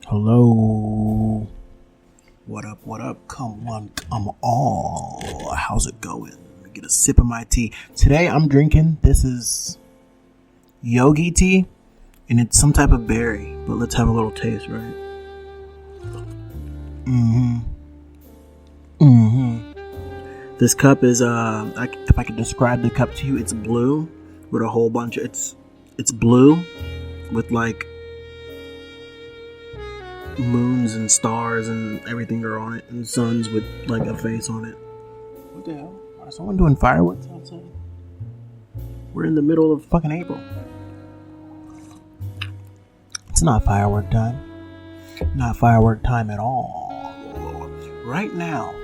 Hello. What up? What up? Come on, come all. How's it going? Let me get a sip of my tea. Today I'm drinking, this is yogi tea, and it's some type of berry. But let's have a little taste, right? This cup is, if I could describe the cup to you, it's blue with a whole bunch of, it's blue with like moons and stars and everything are on it, and suns with like a face on it. What the hell? Is someone doing fireworks outside? We're in the middle of fucking April. It's not firework time. Not firework time at all. Right now,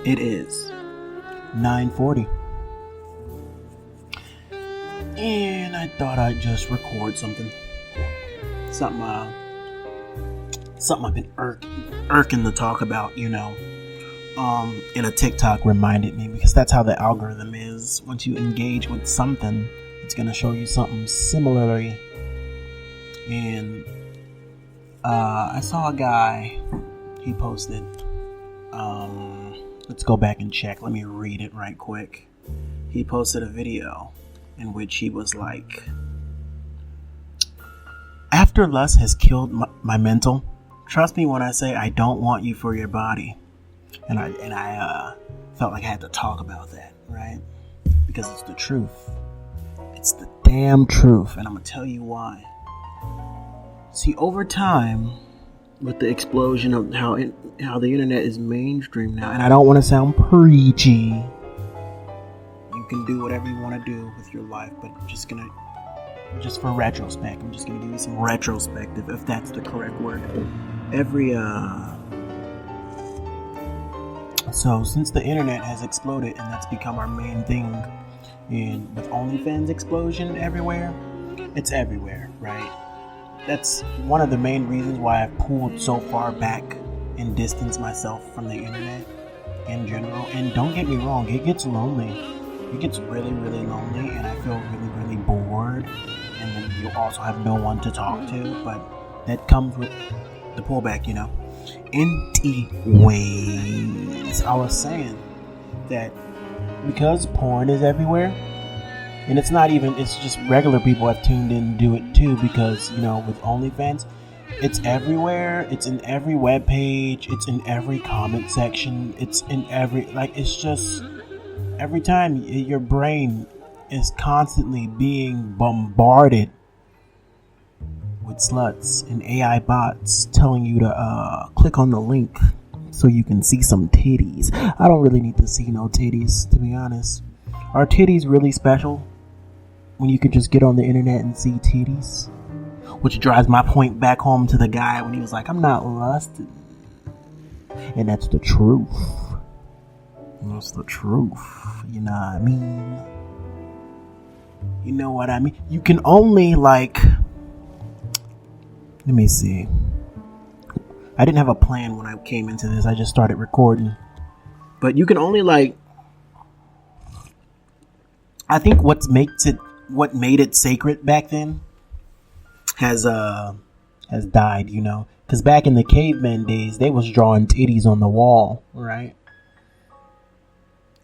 it is 9:40. And I thought I'd just record something. Something I've been irking to talk about, and a TikTok reminded me, because that's how the algorithm is. Once you engage with something, it's going to show you something similarly. And I saw a guy, he posted, let's go back and check. Let me read it right quick. He posted a video in which he was like, after lust has killed my mental, trust me when I say I don't want you for your body. And I felt like I had to talk about that, right? Because it's the truth. It's the damn truth. And I'm going to tell you why. See, over time, with the explosion of how the internet is mainstream now, and I don't want to sound preachy, you can do whatever you want to do with your life, but just for retrospect, I'm just going to give you some retrospective, if that's the correct word. So since the internet has exploded and that's become our main thing, and with OnlyFans explosion everywhere, it's everywhere, right? That's one of the main reasons why I've pulled so far back and distanced myself from the internet in general. And don't get me wrong, it gets lonely. It gets really, really lonely, and I feel really, really bored. And then you also have no one to talk to, but that comes with the pullback, Anyways, I was saying that because porn is everywhere, and it's just regular people have tuned in to do it too, because, with OnlyFans, it's everywhere. It's in every web page. It's in every comment section. It's in it's just every time your brain is constantly being bombarded with sluts and AI bots telling you to click on the link so you can see some titties. I don't really need to see no titties, to be honest. Are titties really special when you could just get on the internet and see titties? Which drives my point back home to the guy when he was like, I'm not lusted. And that's the truth. That's the truth. You know what I mean? You know what I mean? You can only let me see. I didn't have a plan when I came into this. I just started recording. But you can only I think what made it sacred back then has died, because back in the caveman days, they was drawing titties on the wall, right?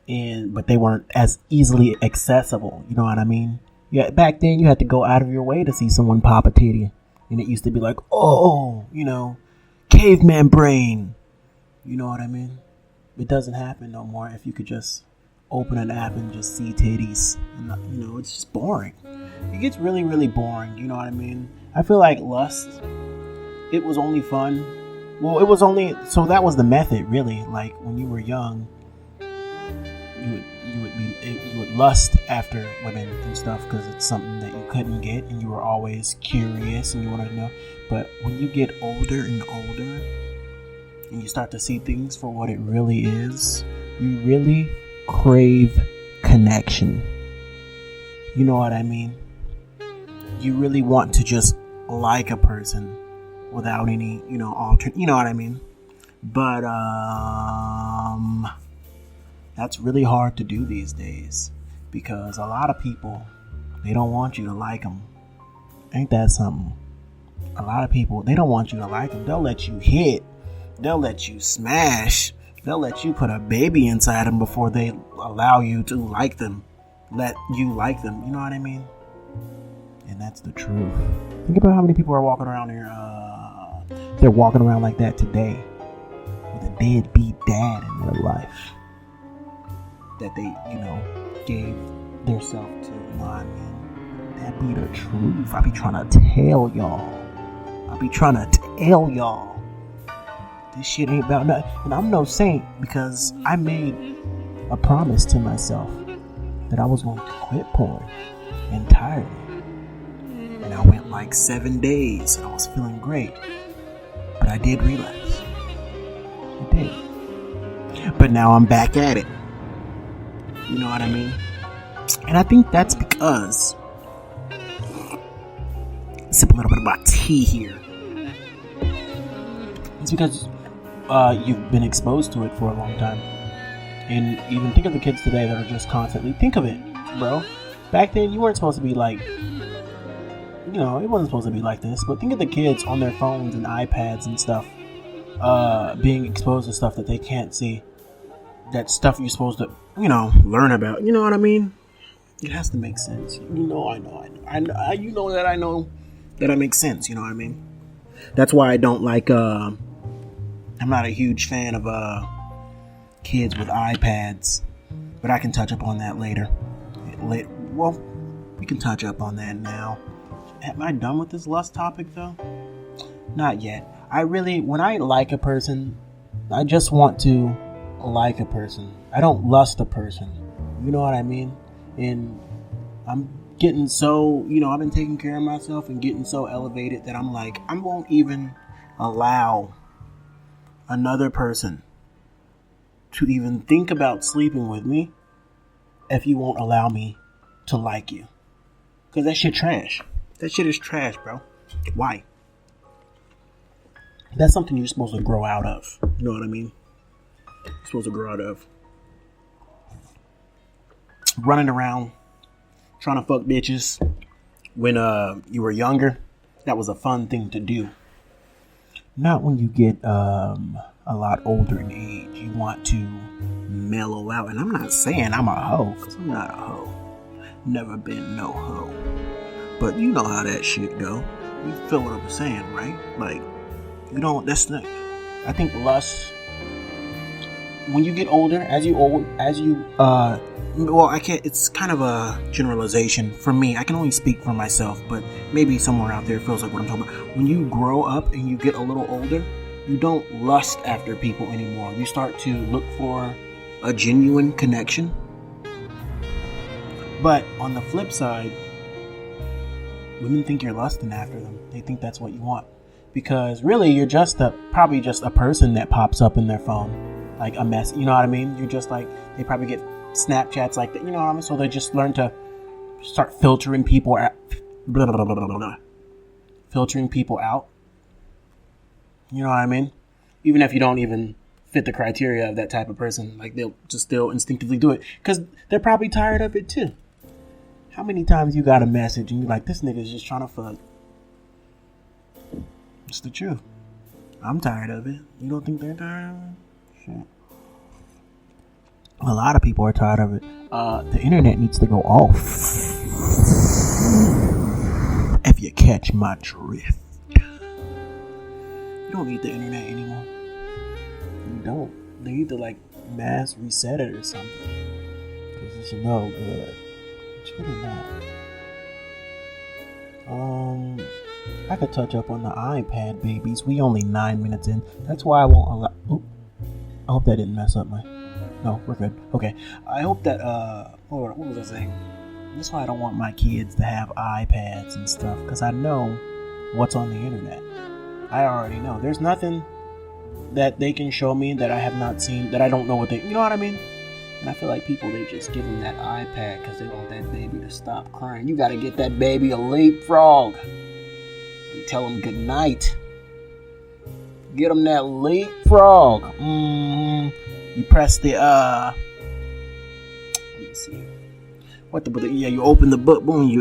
But they weren't as easily accessible, you know what I mean? Yeah, back then you had to go out of your way to see someone pop a titty, and it used to be like, oh, caveman brain, you know what I mean? It doesn't happen no more. If you could just open an app and just see titties, and it's just boring. It gets really, really boring, you know what I mean? I feel like lust, it was only fun. Well, so that was the method, really. Like when you were young, you would lust after women and stuff because it's something that you couldn't get, and you were always curious and you wanted to know. But when you get older and older, and you start to see things for what it really is, you really crave connection. You know what I mean? You really want to just like a person without any, you know what I mean? But that's really hard to do these days, because a lot of people, they don't want you to like them. Ain't that something? a lot of people, they don't want you to like them. They'll let you hit. They'll let you smash. They'll let you put a baby inside them before they allow you to like them. Let you like them. You know what I mean? And that's the truth. Think about how many people are walking around here. They're walking around like that today. With a deadbeat dad in their life. That they, gave their self to. You know what I mean? That be the truth. I be trying to tell y'all. This shit ain't about nothing. And I'm no saint because I made a promise to myself that I was going to quit porn entirely. And I went like 7 days and I was feeling great. But I did relapse. I did. But now I'm back at it. You know what I mean? And I think that's because... Sip a little bit of my tea here. It's because you've been exposed to it for a long time. And even think of the kids today that are just constantly... Think of it, bro. Back then, you weren't supposed to be like... it wasn't supposed to be like this. But think of the kids on their phones and iPads and stuff. Being exposed to stuff that they can't see. That stuff you're supposed to, learn about. You know what I mean? It has to make sense. I know that I make sense. You know what I mean? That's why I don't like, I'm not a huge fan of, kids with iPads. But I can touch up on that later. Well, we can touch up on that now. Am I done with this lust topic, though? Not yet. When I like a person, I just want to like a person. I don't lust a person. You know what I mean? And I'm getting so, I've been taking care of myself and getting so elevated that I'm like, I won't even allow another person to even think about sleeping with me if you won't allow me to like you. Because that shit trash. That shit is trash, bro. Why? That's something you're supposed to grow out of. You know what I mean? You're supposed to grow out of. Running around trying to fuck bitches when you were younger. That was a fun thing to do. Not when you get a lot older in age. You want to mellow out. And I'm not saying I'm a hoe, because I'm not a hoe. Never been no hoe. But you know how that shit go. You feel what I'm saying, right? Like, I think lust, when you get older, it's kind of a generalization for me. I can only speak for myself, but maybe somewhere out there feels like what I'm talking about. When you grow up and you get a little older, you don't lust after people anymore. You start to look for a genuine connection. But on the flip side, women think you're lusting after them. They think that's what you want. Because really, you're probably just a person that pops up in their phone. Like a mess, you know what I mean? You're just like, they probably get Snapchats like that, you know what I mean? So they just learn to start filtering people out. Filtering people out. You know what I mean? Even if you don't even fit the criteria of that type of person, like they'll just still instinctively do it. Because they're probably tired of it too. How many times you got a message and you're like, this nigga's just trying to fuck? It's the truth. I'm tired of it. You don't think they're tired of it? Shit. A lot of people are tired of it. The internet needs to go off. If you catch my drift. You don't need the internet anymore. You don't. They need to mass reset it or something. Because it's no good. It's really not. I could touch up on the iPad babies. We only 9 minutes in. That's why I won't allow... Oop. I hope that didn't mess up my... No, we're good. Okay. I hope that, what was I saying? That's why I don't want my kids to have iPads and stuff. Because I know what's on the internet. I already know. There's nothing that they can show me that I have not seen, that I don't know what they... You know what I mean? And I feel like people, they just give them that iPad because they want that baby to stop crying. You got to get that baby a leapfrog. And tell them good night. Get them that leapfrog. You press the, let me see. You open the book, boom,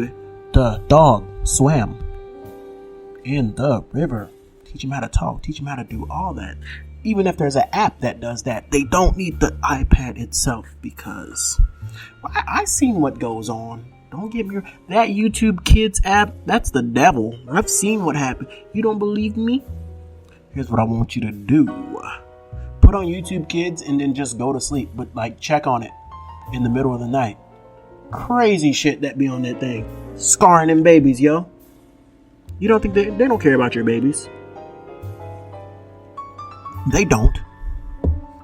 the dog swam in the river. Teach them how to talk. Teach them how to do all that. Even if there's an app that does that, they don't need the iPad itself, because I've seen what goes on. Don't get me, that YouTube Kids app, that's the devil. I've seen what happened. You don't believe me? Here's what I want you to do. Put on YouTube Kids and then just go to sleep. But like, check on it in the middle of the night. Crazy shit that be on that thing. Scarring them babies, yo. You don't think they don't care about your babies? They don't.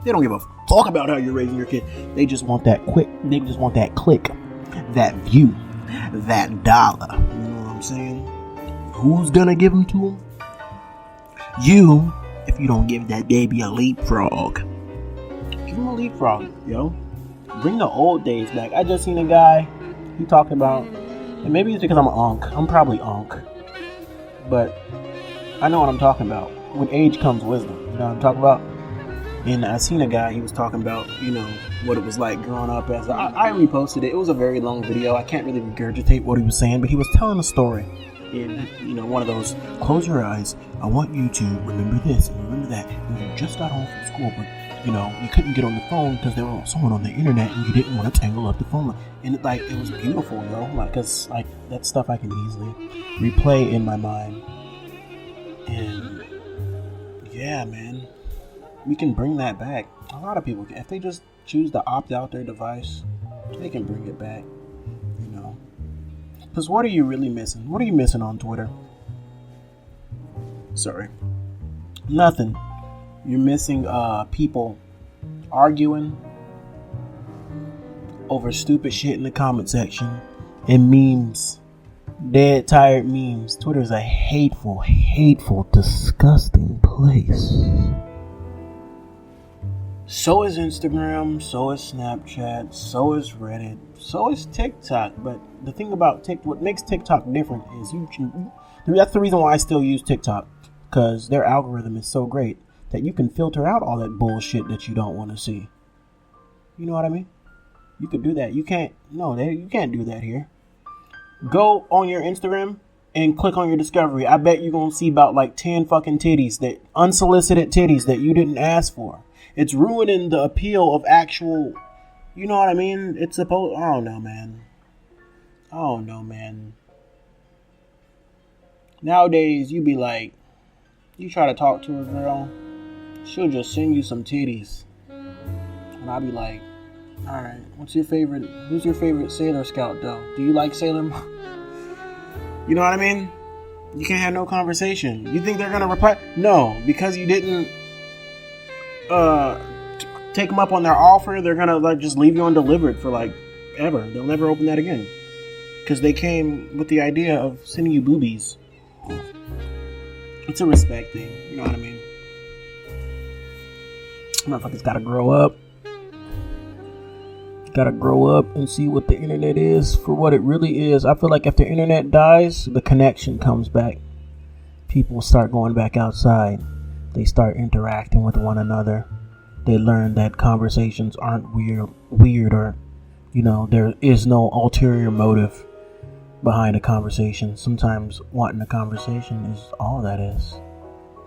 They don't give a fuck about how you're raising your kid. They just want that quick. They just want that click, that view, that dollar. You know what I'm saying? Who's gonna give them to them? You, if you don't give that baby a leapfrog. Give him a leapfrog, yo. Bring the old days back. I just seen a guy, he talked about, and maybe it's because I'm an unk. I'm probably unk. But I know what I'm talking about. With age comes wisdom. You know what I'm talking about? And I seen a guy, he was talking about, you know, what it was like growing up as I reposted it. It was a very long video. I can't really regurgitate what he was saying, but he was telling a story. And, you know, one of those, close your eyes. I want you to remember this and remember that. And you just got home from school, but, you know, you couldn't get on the phone because there was someone on the internet and you didn't want to tangle up the phone. And, like, it was beautiful, you know, like, because, like, that stuff I can easily replay in my mind. And, yeah, man, we can bring that back. A lot of people can. If they just choose to opt out their device, they can bring it back, you know. Because what are you really missing? What are you missing on Twitter? Sorry. Nothing. You're missing people arguing over stupid shit in the comment section and memes. Dead tired memes. Twitter is a hateful, disgusting place. So is Instagram, so is Snapchat, so is Reddit, so is TikTok. But the thing about TikTok, what makes TikTok different is that's the reason why I still use TikTok, because their algorithm is so great that you can filter out all that bullshit that you don't want to see. You know what I mean? You could do that. You can't do that here. Go on your Instagram and click on your discovery. I bet you're going to see about like 10 fucking titties, that unsolicited titties that you didn't ask for. It's ruining the appeal of actual, you know what I mean? It's supposed, I don't know, man. Nowadays, you be like, you try to talk to a girl, she'll just send you some titties. And I'll be like, alright, who's your favorite Sailor Scout though? Do you like Sailor Moon? You know what I mean? You can't have no conversation. You think they're gonna reply? No, because you didn't take them up on their offer, they're gonna like just leave you undelivered for like ever. They'll never open that again, because they came with the idea of sending you boobies. It's a respect thing, you know what I mean? Motherfuckers gotta grow up. Gotta grow up and see what the internet is for what it really is. I feel like if the internet dies, the connection comes back. People start going back outside. They start interacting with one another. They learn that conversations aren't weird, or, you know, there is no ulterior motive behind a conversation. Sometimes wanting a conversation is all that is.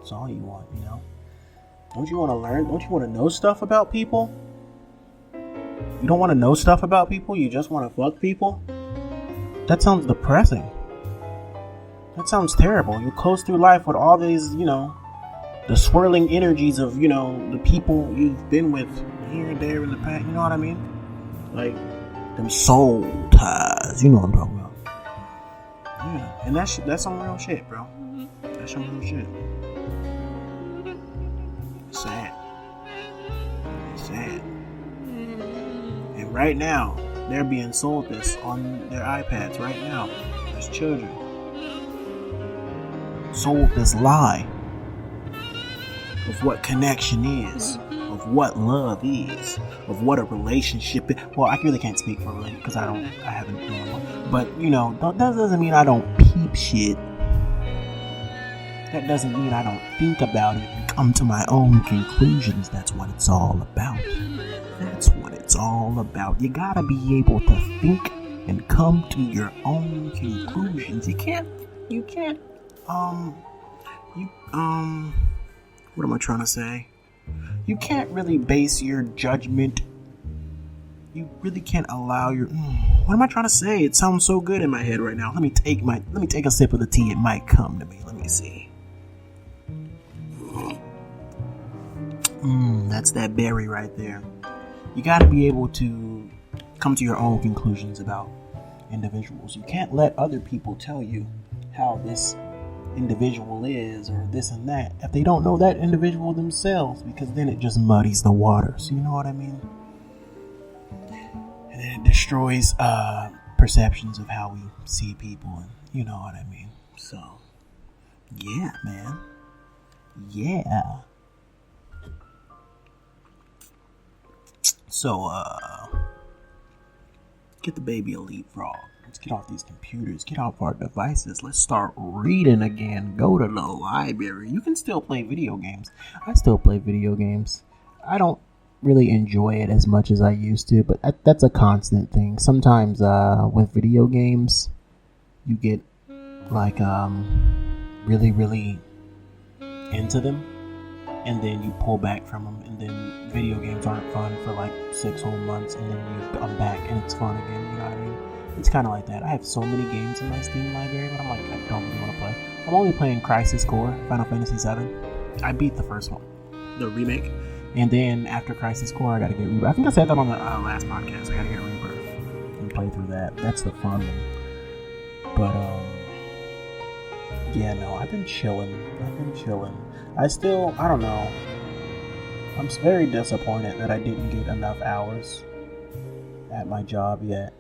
It's all you want, you know. Don't you want to learn? Don't you want to know stuff about people? You don't want to know stuff about people? You just want to fuck people? That sounds depressing. That sounds terrible. You coast through life with all these, you know, the swirling energies of, you know, the people you've been with here and there in the past. You know what I mean? Like, them soul ties. You know what I'm talking about. Yeah, and that's some real shit, bro. That's some real shit. It's sad. It's sad. And right now, they're being sold this on their iPads right now as children. Sold this lie of what connection is, of what love is, of what a relationship is. Well, I really can't speak for it because I haven't done one. But, you know, that doesn't mean I don't peep shit. That doesn't mean I don't think about it and come to my own conclusions. That's what it's all about. That's what it's all about. You gotta be able to think and come to your own conclusions. You can't what am I trying to say? You can't really base your judgment. You really can't allow your. What am I trying to say? It sounds so good in my head right now. Let me take a sip of the tea. It might come to me. Let me see. That's that berry right there. You got to be able to come to your own conclusions about individuals. You can't let other people tell you how this individual is or this and that if they don't know that individual themselves, because then it just muddies the waters. You know what I mean? And then it destroys perceptions of how we see people, and you know what I mean. So yeah, man. Yeah. So get the baby a leapfrog. Let's get off these computers, get off our devices. Let's start reading again. Go to the library. You can still play video games. I still play video games. I don't really enjoy it as much as I used to, but that's a constant thing. Sometimes with video games, you get like really, really into them, and then you pull back from them, and then video games aren't fun for like 6 whole months, and then you come back and it's fun again. You know what I mean? It's kind of like that. I have so many games in my Steam library, but I'm like, I don't really want to play. I'm only playing Crisis Core, Final Fantasy VII. I beat the first one, the remake, and then after Crisis Core, I gotta get Rebirth. I think I said that on the last podcast. I gotta get Rebirth and play through that. That's the fun one. But yeah, no, I've been chilling. I don't know. I'm very disappointed that I didn't get enough hours at my job yet.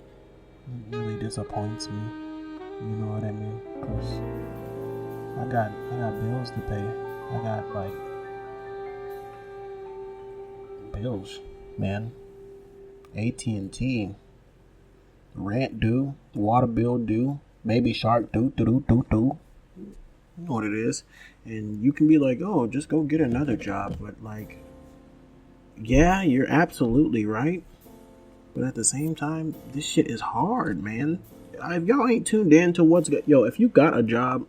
It really disappoints me. You know what I mean? Because I got bills to pay. I got like bills, man. AT&T, rent due, water bill due, Baby Shark due. You know what it is. And you can be like, oh, just go get another job. But like, yeah, you're absolutely right. But at the same time, this shit is hard, man. If y'all ain't tuned in to what's good, if you got a job,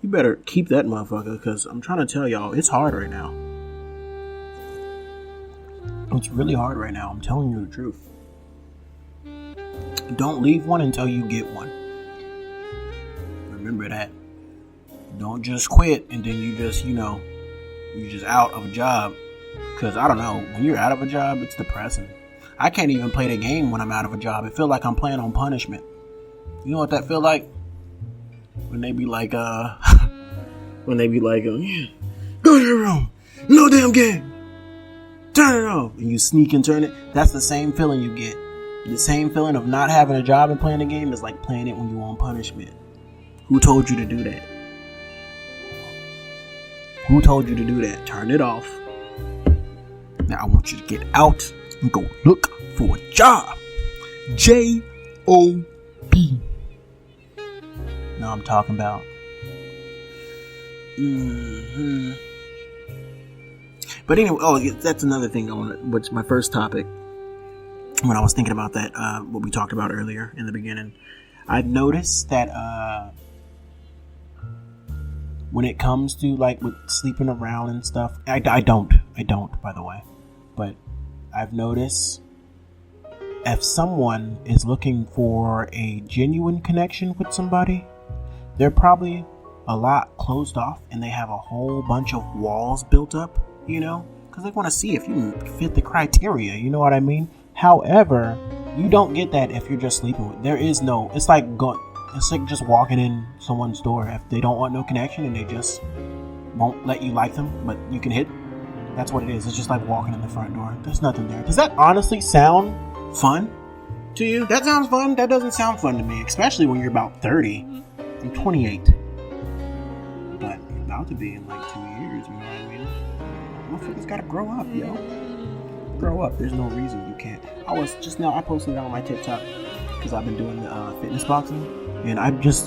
you better keep that motherfucker, because I'm trying to tell y'all, it's hard right now. It's really hard right now. I'm telling you the truth. Don't leave one until you get one. Remember that. Don't just quit and then you just out of a job. Because I don't know, when you're out of a job, it's depressing. I can't even play the game when I'm out of a job. It feels like I'm playing on punishment. You know what that feel like? When they be like, yeah, go to your room. No damn game. Turn it off. And you sneak and turn it. That's the same feeling you get. The same feeling of not having a job and playing the game is like playing it when you're on punishment. Who told you to do that? Who told you to do that? Turn it off. Now I want you to get out and go look for a job. J-O-B. Know I'm talking about. But anyway, that's another thing which my first topic, when I was thinking about that, what we talked about earlier in the beginning, I've noticed that when it comes to like with sleeping around and stuff, I don't, by the way, but I've noticed if someone is looking for a genuine connection with somebody, they're probably a lot closed off and they have a whole bunch of walls built up, because they want to see if you fit the criteria, you know what I mean? However, you don't get that if you're just sleeping with. It's like just walking in someone's door. If they don't want no connection and they just won't let you like them, but you can hit. That's what it is. It's just like walking in the front door. There's nothing there. Does that honestly sound fun to you? That sounds fun? That doesn't sound fun to me, especially when you're about 30. I'm 28. But about to be in like 2 years, you know what I mean? Motherfuckers gotta grow up, yo. Grow up. There's no reason you can't. I posted it on my TikTok because I've been doing the fitness boxing. And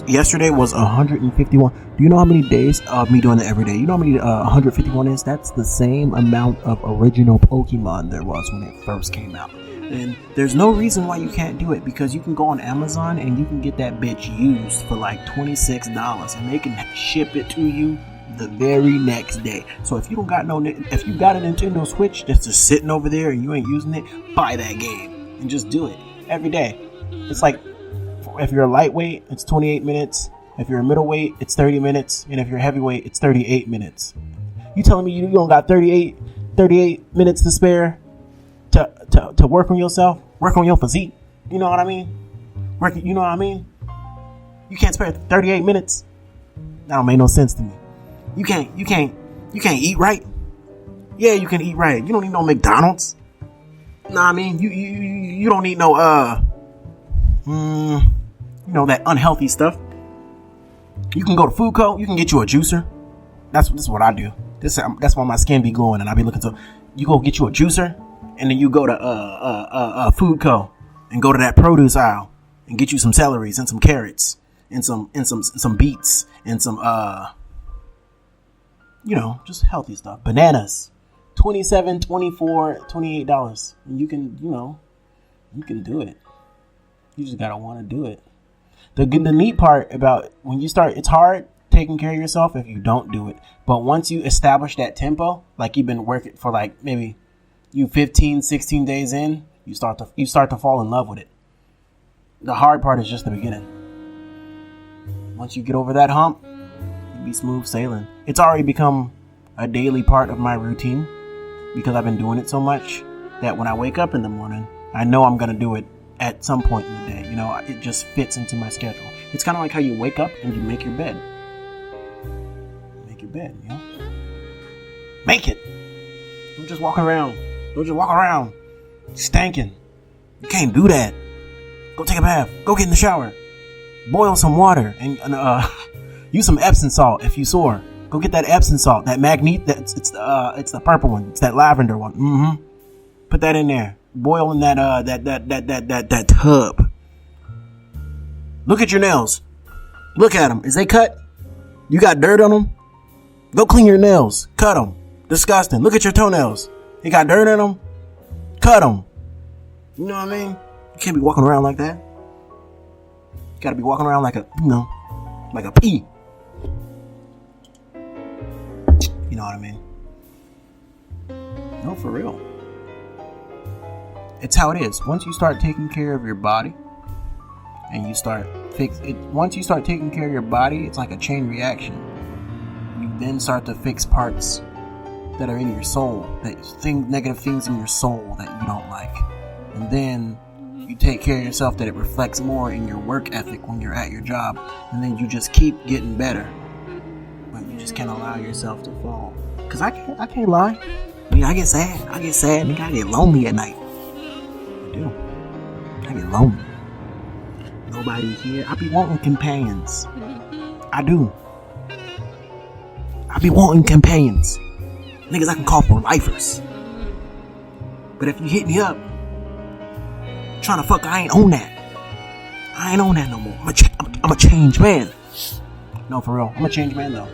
yesterday was 151. Do you know how many days of me doing it every day? You know how many 151 is? That's the same amount of original Pokemon there was when it first came out. And there's no reason why you can't do it, because you can go on Amazon and you can get that bitch used for like $26 and they can ship it to you the very next day. So if you don't got if you got a Nintendo Switch that's just sitting over there and you ain't using it, buy that game and just do it every day. It's like, if you're a lightweight, it's 28 minutes. If you're a middleweight, it's 30 minutes. And if you're a heavyweight, it's 38 minutes. You telling me you don't got 38 minutes to spare to work on yourself, work on your physique? You know what I mean? You know what I mean? You can't spare 38 minutes? That don't make no sense to me. You can't eat right? Yeah, you can eat right. You don't need no McDonald's. Nah, I mean, you don't need no that unhealthy stuff. You can go to Food Co. You can get you a juicer. This is what I do. That's why my skin be glowing, and I be looking to. You go get you a juicer, and then you go to Food Co. and go to that produce aisle and get you some celeries and some carrots and some beets and some just healthy stuff. Bananas, $27, $24, $28. And you can do it. You just gotta want to do it. The neat part about when you start, it's hard taking care of yourself if you don't do it. But once you establish that tempo, like you've been working for like maybe you 15, 16 days in, you start to fall in love with it. The hard part is just the beginning. Once you get over that hump, you'll be smooth sailing. It's already become a daily part of my routine because I've been doing it so much that when I wake up in the morning, I know I'm going to do it at some point in the day. It just fits into my schedule. It's kind of like how you wake up and you make your bed. Make your bed, Make it. Don't just walk around stanking. You can't do that. Go take a bath. Go get in the shower. Boil some water and use some Epsom salt if you sore. Go get that Epsom salt, that Magnete. It's the purple one. It's that lavender one. Mm-hmm. Put that in there. Boil in that tub. Look at your nails. Look at them. Is they cut? You got dirt on them? Go clean your nails. Cut them. Disgusting. Look at your toenails. They got dirt in them? Cut them. You know what I mean? You can't be walking around like that. You gotta be walking around like a pea. You know what I mean? No, for real. It's how it is. Once you start taking care of your body, and once you start taking care of your body, it's like a chain reaction. You then start to fix parts that are in your soul, negative things in your soul that you don't like, and then you take care of yourself that it reflects more in your work ethic when you're at your job, and then you just keep getting better. But you just can't allow yourself to fall. Cause I can't lie. I mean, I get sad. Nigga, I get lonely at night. I do. I get lonely. Nobody here. I be wanting companions. I do. I be wanting companions. Niggas I can call for lifers. But if you hit me up trying to fuck, I ain't on that. I ain't on that no more. I'm a changed man. No, for real. I'm a changed man though.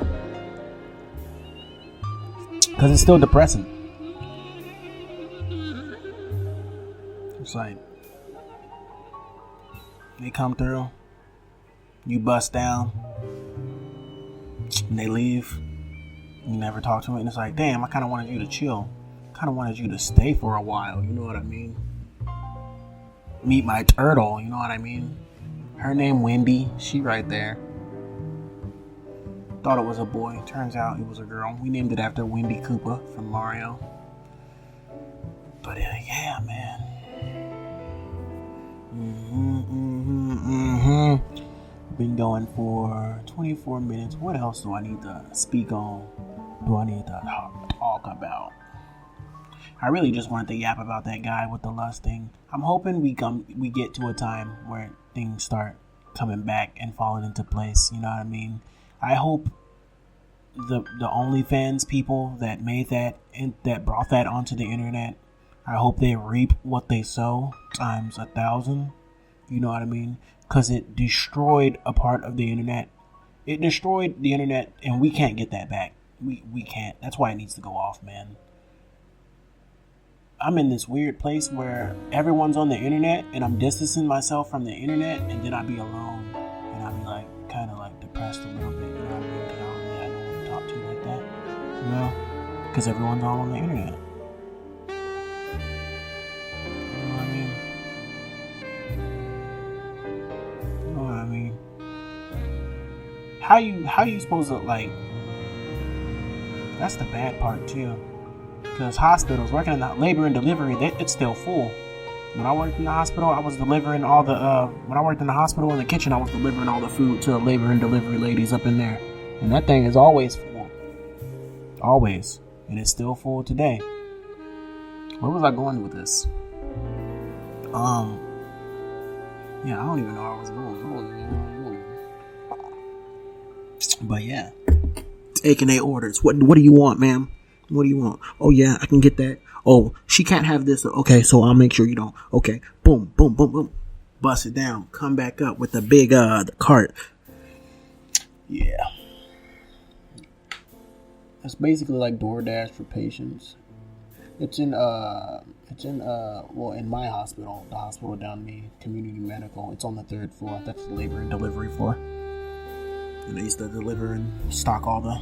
Because it's still depressing. It's like they come through, you bust down, and they leave. You never talk to them, and it's like, damn, I kind of wanted you to chill. Kind of wanted you to stay for a while. You know what I mean? Meet my turtle. You know what I mean? Her name Wendy. She right there. Thought it was a boy. Turns out it was a girl. We named it after Wendy Koopa from Mario. But yeah, man. Been going for 24 minutes. What else do I need to speak on? Do I need to talk about? I really just wanted to yap about that guy with the lust thing. I'm hoping we get to a time where things start coming back and falling into place. You know what I mean? I hope the OnlyFans people that made that and that brought that onto the internet, I hope they reap what they sow times 1,000. You know what I mean? Because it destroyed a part of the internet. It destroyed the internet, and we can't get that back. We can't. That's why it needs to go off, man. I'm in this weird place where everyone's on the internet, and I'm distancing myself from the internet, and then I'd be alone, and I'd be like, kind of like depressed a little bit. You know what I mean? Because I don't really have no one to talk to You know, because everyone's all on the internet. You know what I mean? You know what I mean? How you supposed to, like? That's the bad part too. Because hospitals, working in the labor and delivery, it's still full. When I worked in the hospital, I was delivering all the, when I worked in the hospital in the kitchen, I was delivering all the food to the labor and delivery ladies up in there. And that thing is always full. Always. And it's still full today. Where was I going with this? Yeah, I don't even know where I was going. But yeah. Taking their orders. What do you want, ma'am? What do you want? Oh yeah, I can get that. Oh, she can't have this. Okay, so I'll make sure you don't. Okay, boom, boom, boom, boom. Bust it down. Come back up with the big the cart. Yeah. It's basically like DoorDash for patients. It's in well, in my hospital, the hospital down me, community medical. It's on the 3rd floor. That's the labor and delivery floor. And they used to deliver and stock all the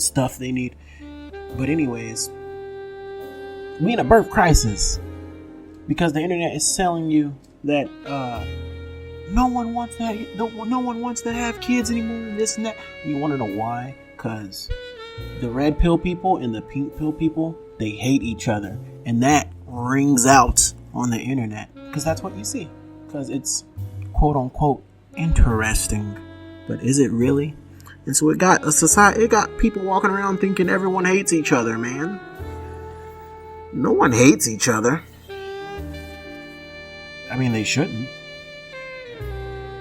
stuff they need. But anyways, we in a birth crisis because the internet is selling you that no one wants to have kids anymore, and this and that. You want to know why? Because the red pill people and the pink pill people, they hate each other, and that rings out on the internet because that's what you see. Because it's quote unquote interesting, but is it really? And so it got a society. It got people walking around thinking everyone hates each other, man. No one hates each other. I mean, they shouldn't.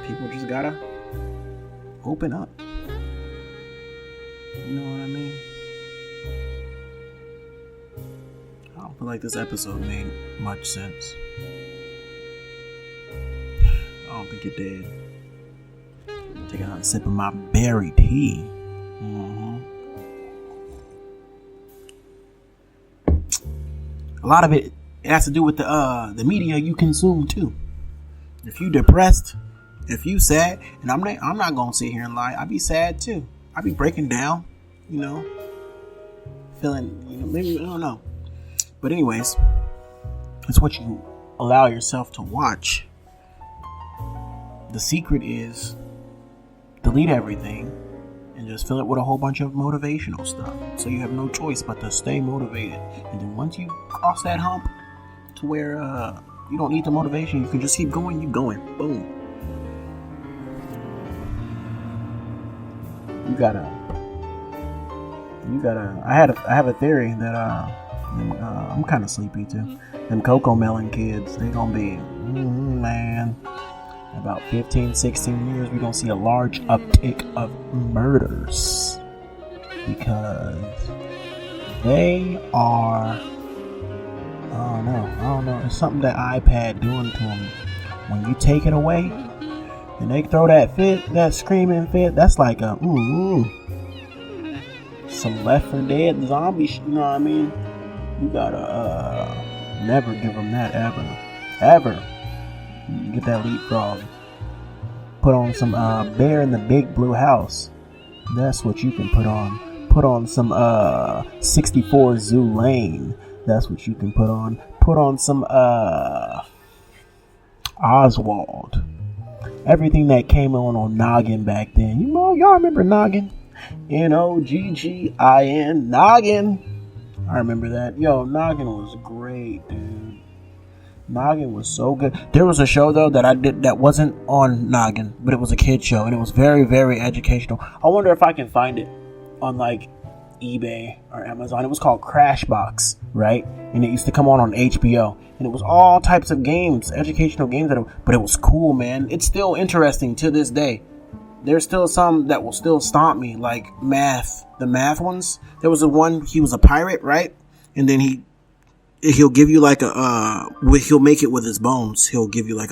People just gotta open up. You know what I mean? I don't feel like this episode made much sense. I don't think it did. Take a sip of my berry tea. A lot of it has to do with the media you consume too. If you depressed, if you sad, and I'm not gonna sit here and lie. I be sad too. I be breaking down, feeling, maybe I don't know. But anyways, it's what you allow yourself to watch. The secret is delete everything and just fill it with a whole bunch of motivational stuff. So you have no choice but to stay motivated. And then once you cross that hump to where you don't need the motivation, you can just keep going, boom. You gotta I have a theory that I'm kind of sleepy too. Them Cocoa Melon kids, they gonna be man, about 15, 16 years, we're going to see a large uptick of murders because they are, I don't know, it's something that iPad doing to them. When you take it away and they throw that fit, that screaming fit, that's like a, some Left 4 Dead zombie, you know what I mean? You gotta, never give them that, ever. Get that leapfrog. Put on some Bear in the Big Blue House. That's what you can put on. Put on some 64 Zoo Lane. That's what you can put on. Put on some Oswald. Everything that came on Noggin back then. Y'all remember Noggin? Noggin. Noggin. I remember that. Yo, Noggin was great, dude. Noggin was so good. There was a show though that I did that wasn't on Noggin, but it was a kid show and it was very, very educational. I wonder if I can find it on like eBay or Amazon. It was called Crashbox, right? And it used to come on HBO, and it was all types of games, educational games but it was cool, man. It's still interesting to this day. There's still some that will still stomp me, like math. The math ones. There was one. He was a pirate, right? And then he'll give you like he'll make it with his bones. He'll give you like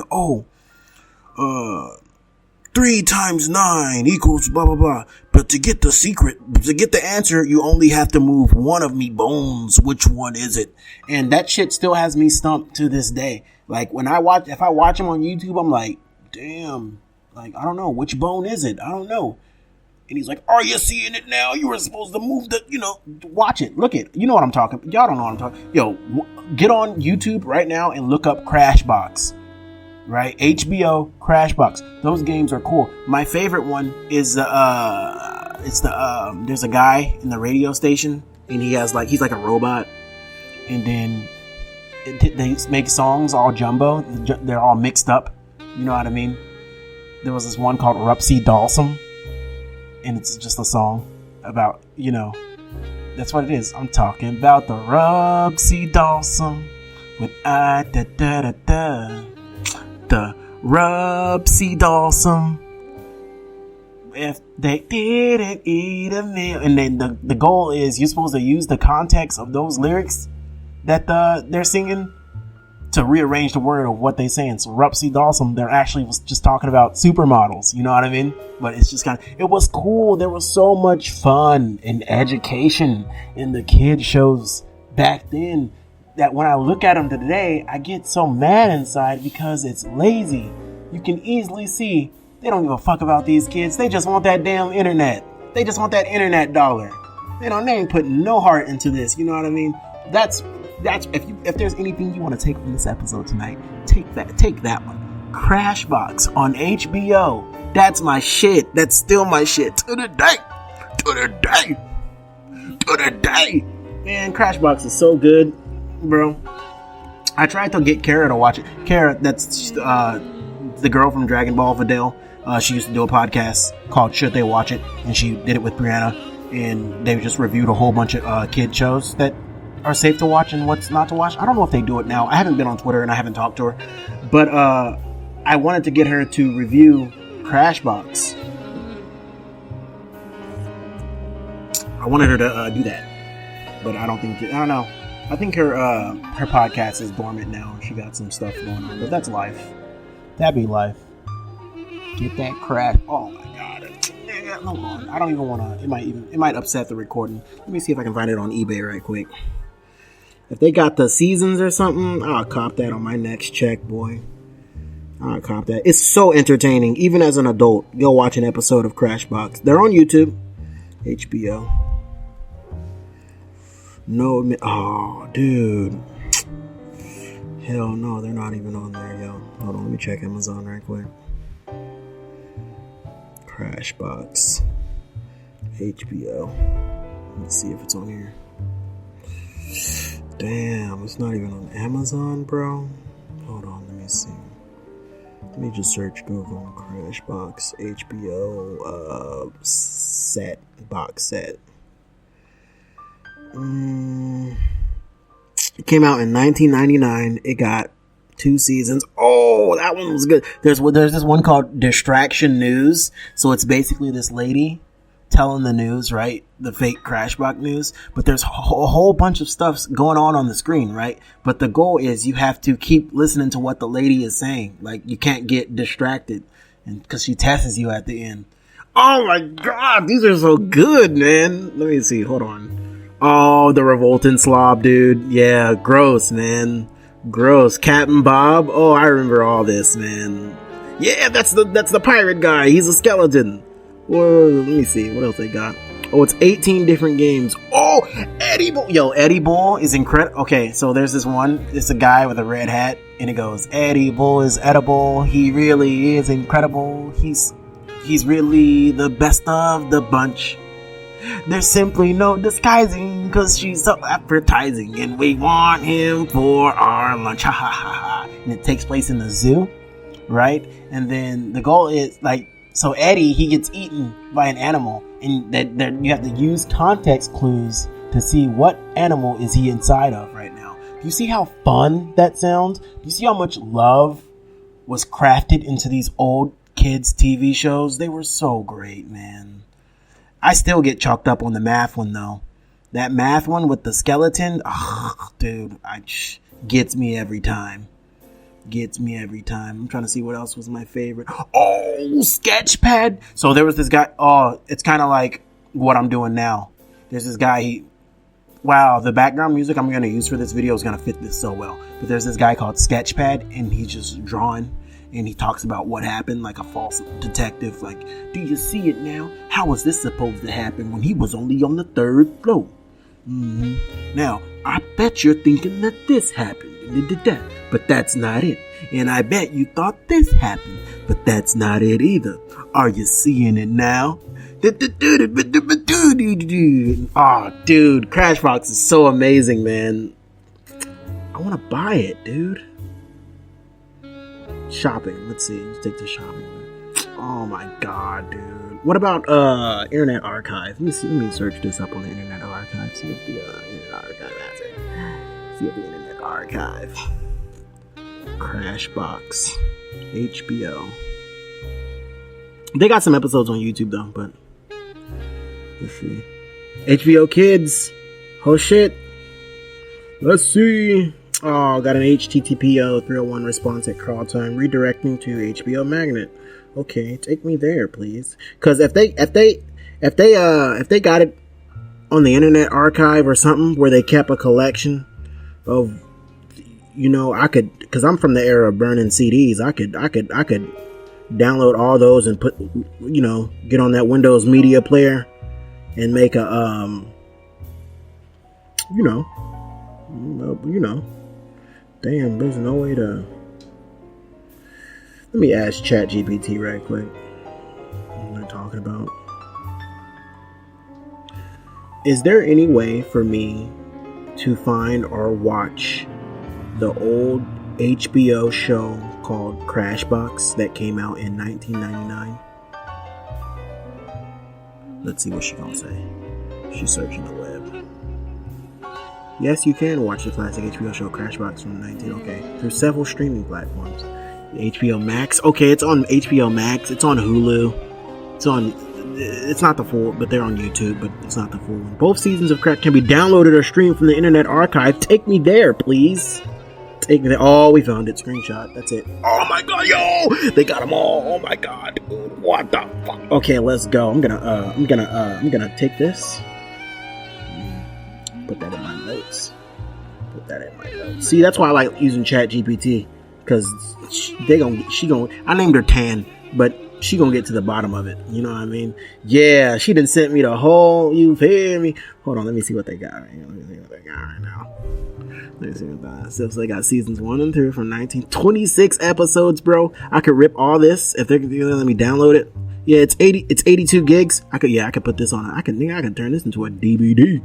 3 times 9 equals blah blah blah. But to get the answer, you only have to move one of me bones. Which one is it? And that shit still has me stumped to this day. Like if I watch him on YouTube, I'm like, damn. Like, I don't know, which bone is it? I don't know. And he's like, "Are you seeing it now? You were supposed to move the, watch it. Look it. You know what I'm talking. Y'all don't know what I'm talking. Yo, get on YouTube right now and look up Crashbox. Right? HBO Crashbox. Those games are cool. My favorite one is there's a guy in the radio station, and he's like a robot, and then they make songs all jumbo. They're all mixed up. You know what I mean? There was this one called Rupsy Dalsum, and it's just a song about, that's what it is. I'm talking about the Rupsy Dalsum with the Rupsy Dalsum. If they didn't eat a meal, and then the goal is you're supposed to use the context of those lyrics that they're singing to rearrange the word of what they're saying. So Rupsy Dalsum, they're actually was just talking about supermodels, you know what I mean? But it's just it was cool. There was so much fun and education in the kid shows back then that when I look at them today, I get so mad inside because it's lazy. You can easily see they don't give a fuck about these kids. They just want that damn internet. They just want that internet dollar. They ain't putting no heart into this, you know what I mean? That's if there's anything you want to take from this episode tonight, take that one. Crashbox on HBO. That's my shit. That's still my shit to the day. Man, Crashbox is so good, bro. I tried to get Kara to watch it. Kara, that's the girl from Dragon Ball Videl. She used to do a podcast called Should They Watch It, and she did it with Brianna, and they just reviewed a whole bunch of kid shows that are safe to watch and what's not to watch. I don't know if they do it now. I haven't been on Twitter and I haven't talked to her, but I wanted to get her to review Crashbox. I wanted her to do that, but I don't know. I think her podcast is dormant now. She got some stuff going on, but that's life. That'd be life. Get that crash. Oh my god. Hold on. I don't even want to. It might upset the recording. Let me see if I can find it on eBay right quick. If they got the seasons or something, I'll cop that on my next check, boy. I'll cop that. It's so entertaining. Even as an adult, go watch an episode of Crashbox. They're on YouTube. HBO. No. Oh, dude. Hell no, they're not even on there, yo. Hold on, let me check Amazon right quick. Crashbox. HBO. Let's see if it's on here. Damn, it's not even on Amazon, bro. Hold on, let me see. Let me just search Google Crashbox HBO box set. It came out in 1999. It got 2 seasons. Oh, that one was good. There's this one called Distraction News. So it's basically this lady telling the news, right? The fake Crashbox news. But there's a whole bunch of stuff going on the screen, right? But the goal is you have to keep listening to what the lady is saying. Like, you can't get distracted, and because she tests you at the end. Oh my god, these are so good, man. Let me see. Hold on. Oh, the Revolting Slob, dude. Yeah, gross, man. Gross. Captain Bob. Oh, I remember all this, man. Yeah, that's the pirate guy. He's a skeleton. Whoa, let me see. What else they got? Oh, it's 18 different games. Oh, Eddie Bull. Yo, Eddie Bull is incredible. Okay, so there's this one. It's a guy with a red hat, and it goes, Eddie Bull is edible. He really is incredible. He's really the best of the bunch. There's simply no disguising, because she's so appetizing, and we want him for our lunch. Ha ha ha ha. And it takes place in the zoo, right? And then the goal is, like, so Eddie, he gets eaten by an animal, and that you have to use context clues to see what animal is he inside of right now. Do you see how fun that sounds? Do you see how much love was crafted into these old kids' TV shows? They were so great, man. I still get chalked up on the math one, though. That math one with the skeleton, dude, gets me every time. Gets me every time. I'm trying to see what else was my favorite. Oh, Sketchpad. So there was this guy. Oh, it's kind of like what I'm doing now. There's this guy. Wow, the background music I'm going to use for this video is going to fit this so well. But there's this guy called Sketchpad, and he's just drawing. and he talks about what happened, like a false detective. Like, do you see it now? How was this supposed to happen when he was only on the 3rd floor? Now, I bet you're thinking that this happened, but that's not it. And I bet you thought this happened, but that's not it either. Are you seeing it now? Oh, dude, Crashbox is so amazing, man. I want to buy it, dude. Shopping. Let's see. Let's take the shopping. Oh my god, dude. What about Internet Archive? Let me see. Let me search this up on the Internet Archive. See if the Internet Archive has it. See if the Internet Archive. Crashbox. HBO. They got some episodes on YouTube though, but let's see. HBO Kids. Oh shit. Let's see. Oh, got an HTTPO 301 response at crawl time, redirecting to HBO Magnet. Okay, take me there, please. Because if they got it on the Internet Archive or something where they kept a collection of, you know, I could, because I'm from the era of burning CDs. I could download all those and put, you know, get on that Windows Media Player and make a you know. Damn, there's no way to. Let me ask ChatGPT right quick. What they're talking about. Is there any way for me to find or watch the old HBO show called Crashbox that came out in 1999? Let's see what she's gonna say. She's searching the web. Yes, you can watch the classic HBO show Crashbox from 19. Okay, through several streaming platforms. HBO Max. Okay, it's on HBO Max. It's on Hulu. It's not the full, but they're on YouTube, but it's not the full one. Both seasons of Crash can be downloaded or streamed from the Internet Archive. Take me there, please. Take me there. Oh, we found it. Screenshot. That's it. Oh my god, yo! They got them all. Oh my god, dude. What the fuck? Okay, let's go. I'm gonna take this. Put that in my notes. See, that's why I like using ChatGPT, because I named her Tan, but she gonna get to the bottom of it. You know what I mean? Yeah, she done sent me the whole. You hear me? Hold on, let me see what they got right here. Let me see what they got right now. Let me see what that. So they got seasons 1 and 2 from 1926 episodes, bro. I could rip all this if they're gonna let me download it. Yeah, it's 82 gigs. I could put this on. I can turn this into a DVD.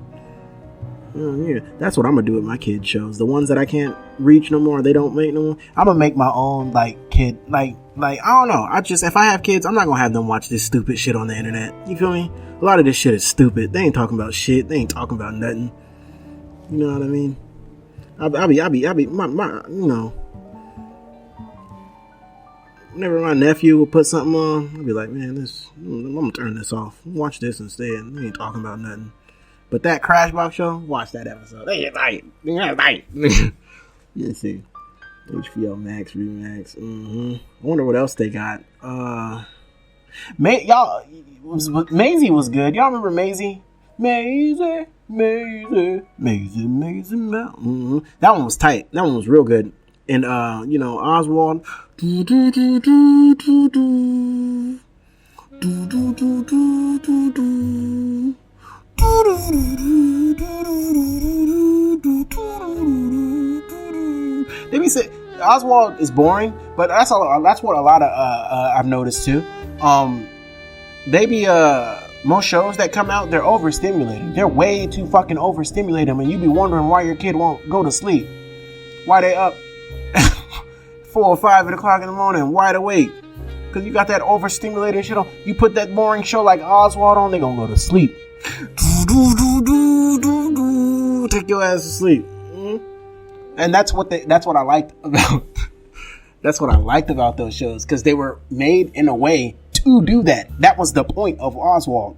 Oh, yeah. That's what I'm gonna do with my kid shows. The ones that I can't reach no more, they don't make no more. I'm gonna make my own kid I don't know. If I have kids, I'm not gonna have them watch this stupid shit on the internet. You feel me? A lot of this shit is stupid. They ain't talking about shit. They ain't talking about nothing. You know what I mean? I'll be my you know. Whenever my nephew will put something on, I'll be like, man, I'm gonna turn this off. Watch this instead. They ain't talking about nothing. But that Crashbox show, watch that episode. They right. Let's see. HBO Max, Remax. I wonder what else they got. Maisie was good. Y'all remember Maisie? Maisie. That one was tight. That one was real good. And Oswald. They be say Oswald is boring, but that's what a lot of I've noticed too. They be most shows that come out, they're overstimulated. They're way too fucking overstimulated, and you be wondering why your kid won't go to sleep. Why they up 4 or 5 o'clock in the morning, wide awake? Because you got that overstimulated shit on. You put that boring show like Oswald on, they gonna go to sleep. Take your ass to sleep. And that's what I liked about that's what I liked about those shows, because they were made in a way to do that. That was the point of Oswald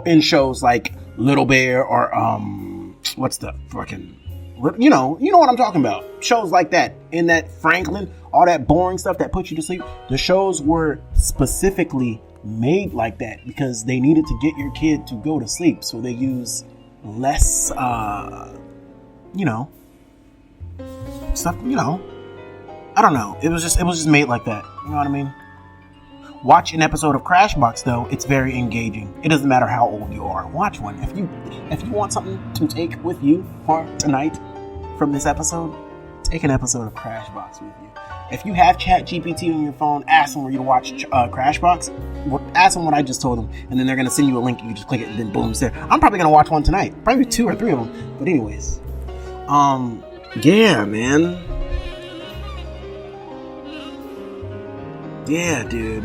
in shows like Little Bear or what's the fucking, you know what I'm talking about. Shows like that, in that Franklin, all that boring stuff that put you to sleep. The shows were specifically made like that because they needed to get your kid to go to sleep, so they use less stuff, I don't know. It was just made like that. You know what I mean? Watch an episode of Crashbox though. It's very engaging. It doesn't matter how old you are. Watch one. If you want something to take with you for tonight from this episode, take an episode of Crashbox with you. If you have ChatGPT on your phone, ask them where you watch Crashbox. Ask them what I just told them, and then they're gonna send you a link. And you just click it, and then boom, it's there. I'm probably gonna watch one tonight. Probably 2 or 3 of them. But anyways, yeah, man. Yeah, dude.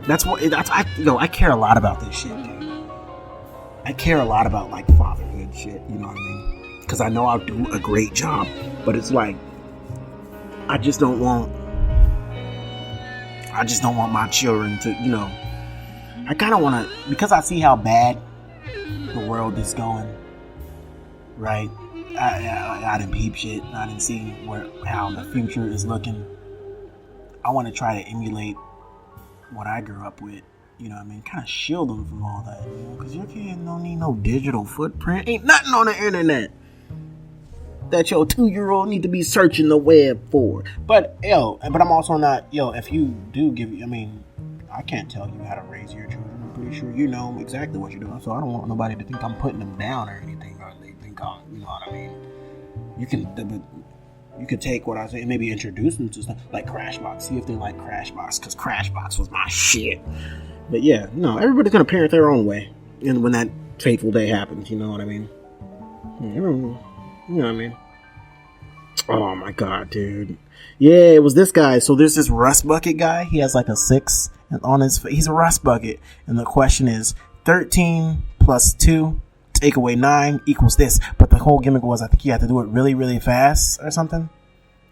I care a lot about this shit, dude. I care a lot about like fatherhood shit, you know what I mean? Because I know I'll do a great job, but it's like I just don't want my children to, you know. I kind of want to, because I see how bad the world is going, right? I didn't peep shit. I didn't see how the future is looking. I want to try to emulate what I grew up with, you know what I mean? Kind of shield them from all that, you know? Because your kid don't need no digital footprint. Ain't nothing on the internet that your 2-year-old need to be searching the web for. But I'm also not, if you do I can't tell you how to raise your children. I'm pretty sure you know exactly what you're doing. So I don't want nobody to think I'm putting them down or anything, or they think I'm, you know what I mean? You could take what I say and maybe introduce them to stuff like Crashbox. See if they like Crashbox, because Crashbox was my shit. But yeah, no, everybody's gonna parent their own way. And when that fateful day happens, you know what I mean? You know what I mean? Oh my god, dude. Yeah, it was this guy. So there's this Rust Bucket guy. He has like a 6 on his face. He's a Rust Bucket. And the question is 13 plus 2 take away 9 equals this. But the whole gimmick was, I think you have to do it really, really fast or something.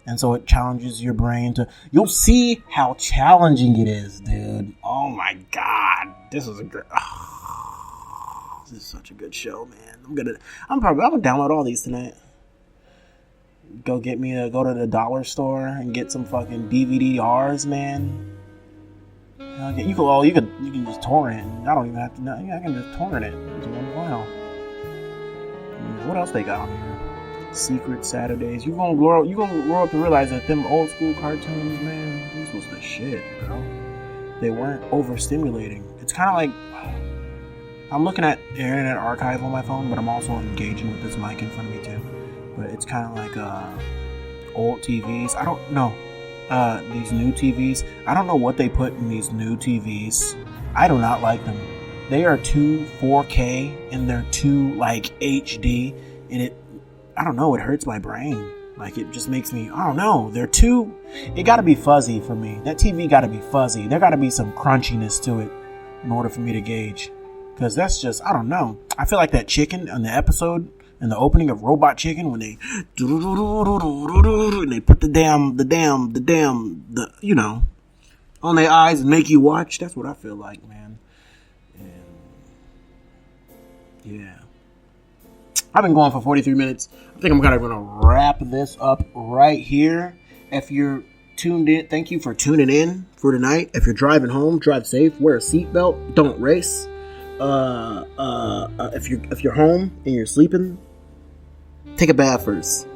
And so it challenges your brain to, you'll see how challenging it is, dude. Oh my god. This is this is such a good show, man. I'm gonna download all these tonight. Go to the dollar store and get some fucking DVD-Rs, man. You can just torrent. I don't even have to know. I can just torrent it into one file. What else they got on here? Secret Saturdays. You gonna grow up to realize that them old school cartoons, man, this was the shit, bro. They weren't overstimulating. It's kind of like I'm looking at Internet Archive on my phone, but I'm also engaging with this mic in front of me too. But it's kind of like old TVs. I don't know. These new TVs. I don't know what they put in these new TVs. I do not like them. They are too 4K and they're too like HD, and I don't know, it hurts my brain. Like it just makes me, I don't know, it gotta be fuzzy for me. That TV gotta be fuzzy. There gotta be some crunchiness to it in order for me to gauge. Cause that's just, I don't know. I feel like that chicken on the episode, in the opening of Robot Chicken, when they and they put the you know, on their eyes and make you watch. That's what I feel like, man. And yeah, I've been going for 43 minutes. I think I'm kind of going to wrap this up right here. If you're tuned in, thank you for tuning in for tonight. If you're driving home, drive safe. Wear a seatbelt. Don't race. If you're home and you're sleeping, take a bath first.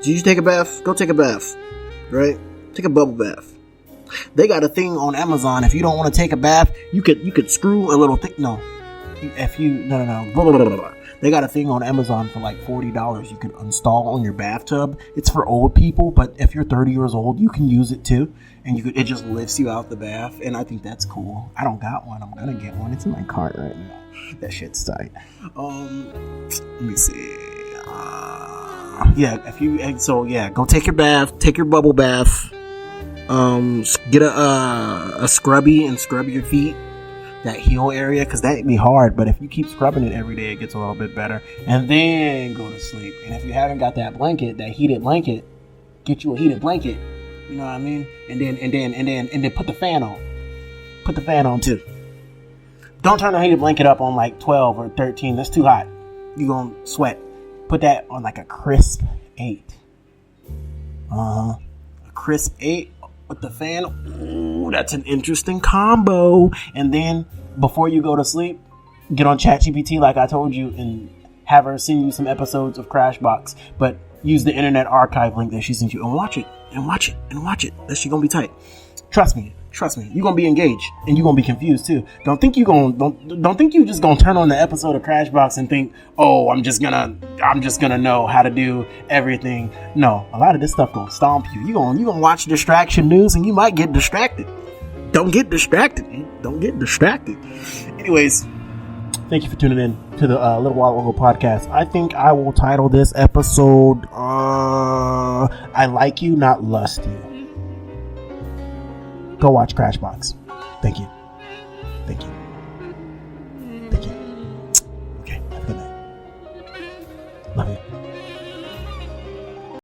Did you take a bath? Go take a bath. Right? Take a bubble bath. They got a thing on Amazon. If you don't want to take a bath, you could screw a little thing. No. No. They got a thing on Amazon for like $40 you can install on your bathtub. It's for old people, but if you're 30 years old, you can use it too. And it just lifts you out the bath. And I think that's cool. I don't got one. I'm going to get one. It's in my cart right now. That shit's tight. Let me see. Go take your bath. Take your bubble bath. Get a scrubby and scrub your feet. That heel area, because that'd be hard, but if you keep scrubbing it every day, it gets a little bit better. And then go to sleep. And if you haven't got that heated blanket, get you a heated blanket. You know what I mean? And then put the fan on. Put the fan on too. Don't turn the heated blanket up on like 12 or 13. That's too hot. You're gonna sweat. Put that on like a crisp 8. A crisp 8 with the fan. Ooh, that's an interesting combo. And then before you go to sleep, get on ChatGPT like I told you and have her send you some episodes of Crashbox. But use the Internet Archive link that she sent you and watch it and watch it and watch it. That shit gonna be tight. Trust me. You're gonna be engaged and you're gonna be confused too. Don't think you just gonna turn on the episode of Crashbox and think, oh, I'm just gonna know how to do everything. No, a lot of this stuff gonna stomp you. You gonna watch distraction news and you might get distracted. Don't get distracted. Anyways, thank you for tuning in to the Little While Ago podcast. I think I will title this episode I Like You, Not Lust You. Go watch Crashbox. Thank you.